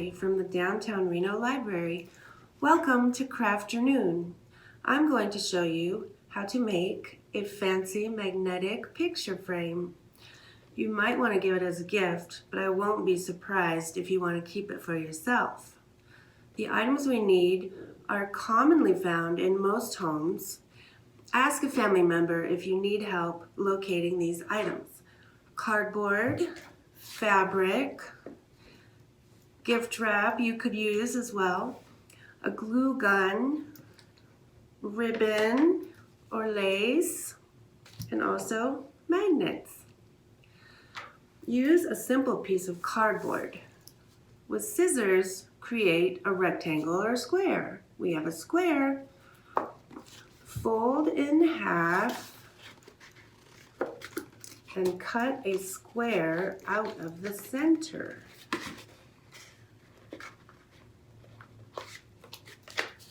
Teree from the Downtown Reno Library. Welcome to Crafternoon. I'm going to show you how to make a fancy magnetic picture frame. You might want to give it as a gift, but I won't be surprised if you want to keep it for yourself. The items we need are commonly found in most homes. Ask a family member if you need help locating these items. Cardboard, fabric, gift wrap you could use as well, a glue gun, ribbon or lace, and also magnets. Use a simple piece of cardboard. With scissors, create a rectangle or square. We have a square. Fold in half and cut a square out of the center.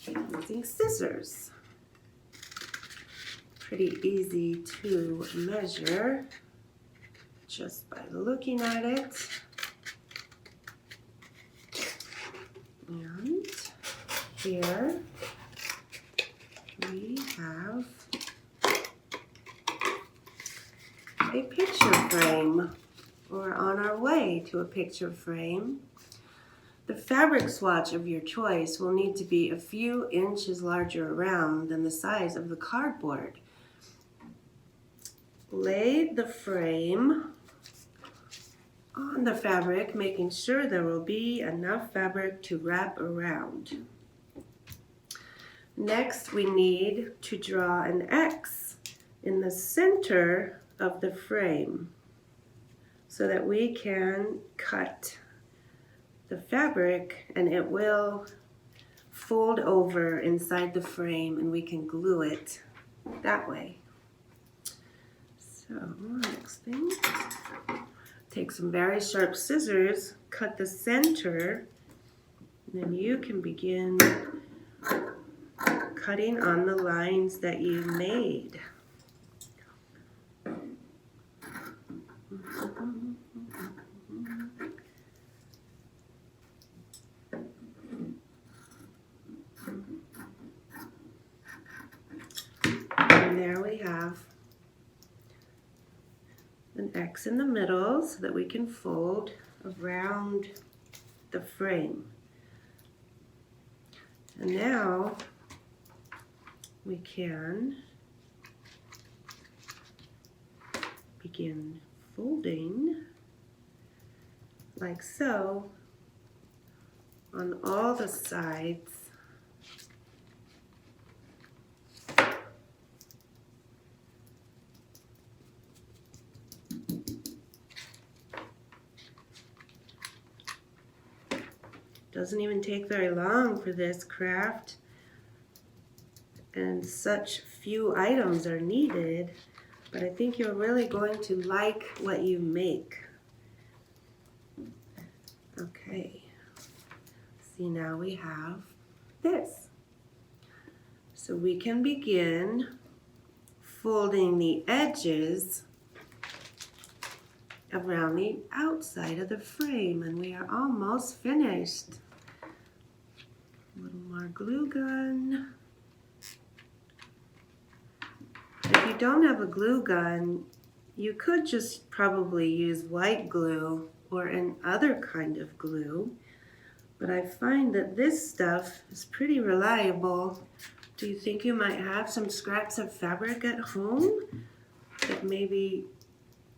Using scissors. Pretty easy to measure just by looking at it. And here we have a picture frame. We're on our way to a picture frame. The fabric swatch of your choice will need to be a few inches larger around than the size of the cardboard. Lay the frame on the fabric, making sure there will be enough fabric to wrap around. Next, we need to draw an X in the center of the frame so that we can cut the fabric and it will fold over inside the frame and we can glue it that way. So next thing, take some very sharp scissors, cut the center, and then you can begin cutting on the lines that you made. And there we have an X in the middle so that we can fold around the frame. And now we can begin folding like so on all the sides. Doesn't even take very long for this craft, and such few items are needed, but I think you're really going to like what you make. Okay, see, now we have this. So we can begin folding the edges around the outside of the frame, and we are almost finished. A little more glue gun. If you don't have a glue gun, you could just probably use white glue or an other kind of glue, but I find that this stuff is pretty reliable. Do you think you might have some scraps of fabric at home that maybe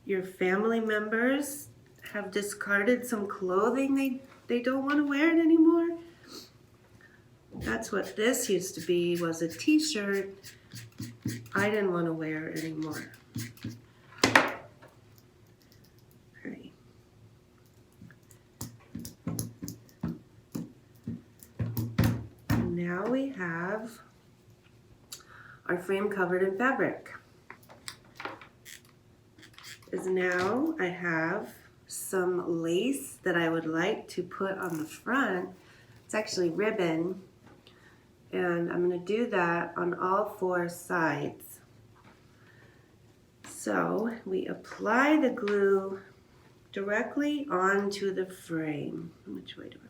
your family members have discarded some clothing they don't want to wear it anymore? That's what this used to be, was a t-shirt I didn't want to wear anymore. Okay. And now we have our frame covered in fabric. Now I have some lace that I would like to put on the front. It's actually ribbon, and I'm going to do that on all four sides. So we apply the glue directly onto the frame. Which way do I?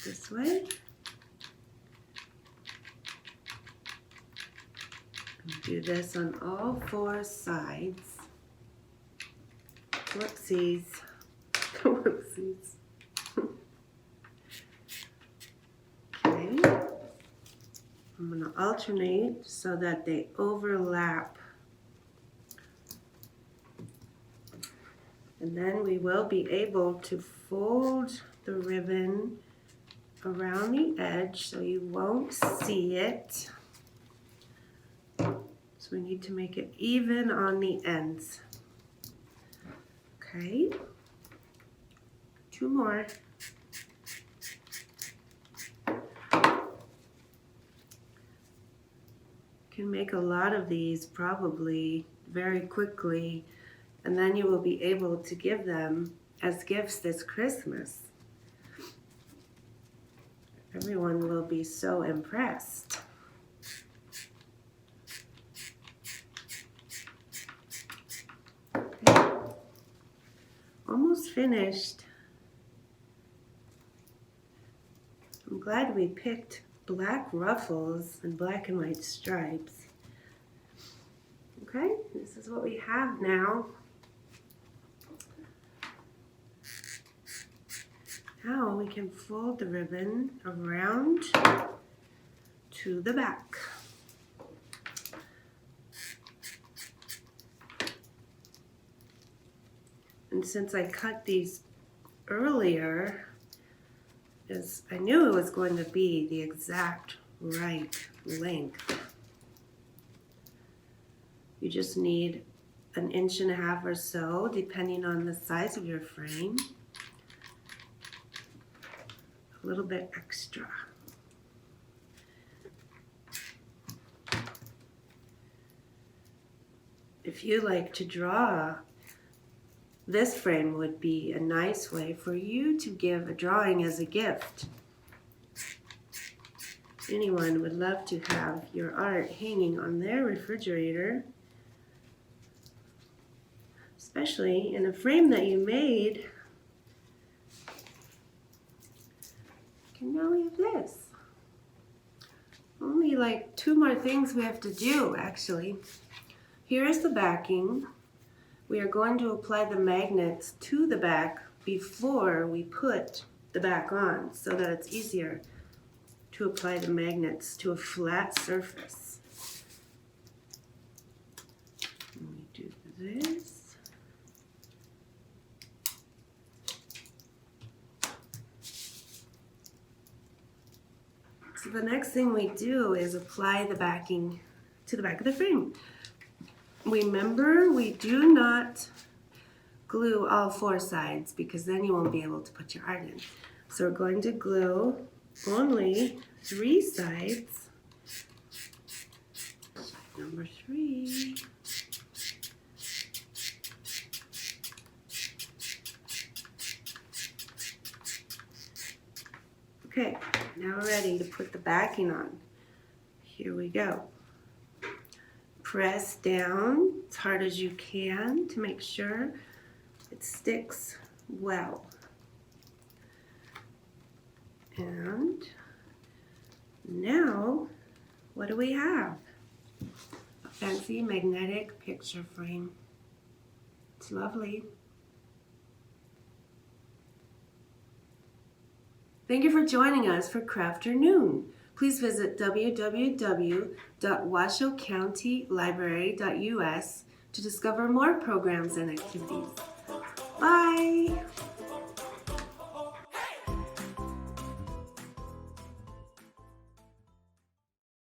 this way. And do this on all 4 sides. Whoopsies. Whoopsies. Okay. I'm going to alternate so that they overlap. And then we will be able to fold the ribbon around the edge so you won't see it. So we need to make it even on the ends. Okay. 2 more. You can make a lot of these probably very quickly, and then you will be able to give them as gifts this Christmas. Everyone will be so impressed. Okay. Almost finished. I'm glad we picked black ruffles and black and white stripes. Okay, this is what we have now. Now we can fold the ribbon around to the back. And since I cut these earlier, I knew it was going to be the exact right length. You just need 1.5 inches or so, depending on the size of your frame. A little bit extra. If you like to draw, this frame would be a nice way for you to give a drawing as a gift. Anyone would love to have your art hanging on their refrigerator, especially in a frame that you made. And now we have this. Only like 2 more things we have to do, actually. Here is the backing. We are going to apply the magnets to the back before we put the back on so that it's easier to apply the magnets to a flat surface. Let me do this. So the next thing we do is apply the backing to the back of the frame. Remember, we do not glue all 4 sides because then you won't be able to put your art in. So we're going to glue only 3 sides. Side number 3. Okay, now we're ready to put the backing on. Here we go. Press down as hard as you can to make sure it sticks well. And now, what do we have? A fancy magnetic picture frame. It's lovely. Thank you for joining us for Crafternoon. Please visit www.washocountyllibrary.us to discover more programs and activities. Bye!